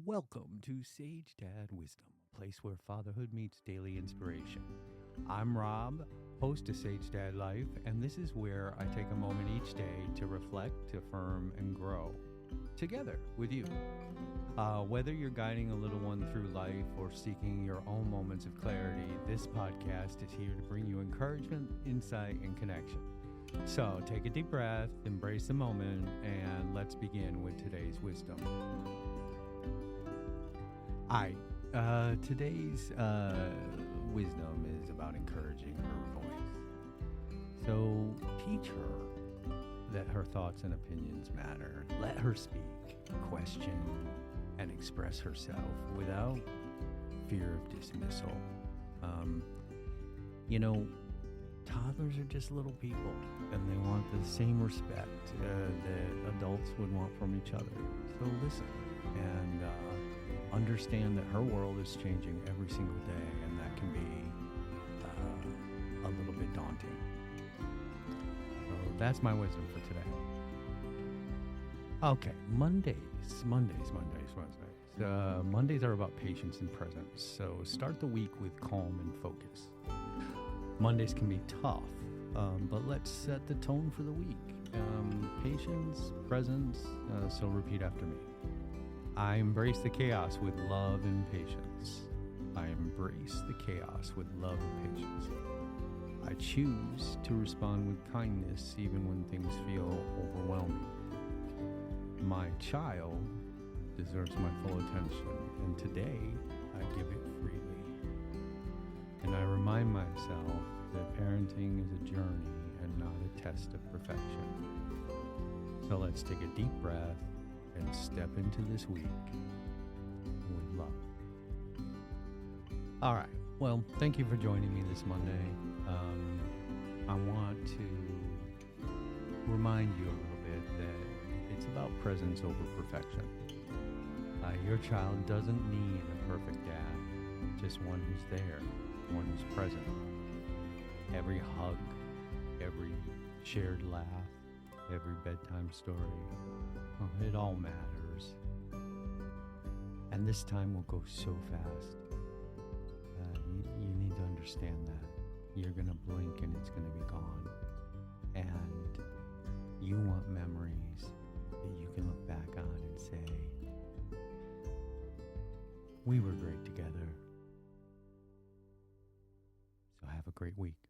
Welcome to Sage Dad Wisdom, a place where fatherhood meets daily inspiration. I'm Rob, host of Sage Dad Life, and this is where I take a moment each day to reflect, affirm, and grow together with you. Whether you're guiding a little one through life or seeking your own moments of clarity, this podcast is here to bring you encouragement, insight, and connection. So take a deep breath, embrace the moment, and let's begin with today's wisdom. Today's wisdom is about encouraging her voice. So teach her that her thoughts and opinions matter. Let her speak, question, and express herself without fear of dismissal. Toddlers are just little people, and they want the same respect that adults would want from each other. So listen and understand that her world is changing every single day, and that can be a little bit daunting. So that's my wisdom for today. Okay, Mondays are about patience and presence. So start the week with calm and focus. Mondays can be tough, but let's set the tone for the week. Patience, presence, so repeat after me. I embrace the chaos with love and patience. I embrace the chaos with love and patience. I choose to respond with kindness even when things feel overwhelming. My child deserves my full attention, and today I give it freely. And I remind myself that parenting is a journey and not a test of perfection. So let's take a deep breath and step into this week with love. All right. Well, thank you for joining me this Monday. I want to remind you a little bit that it's about presence over perfection. Your child doesn't need a perfect dad, just one who's there, one who's present. Every hug, every shared laugh, every bedtime story, it all matters. And this time will go so fast. You need to understand that. You're going to blink and it's going to be gone. And you want memories that you can look back on and say, we were great together. So have a great week.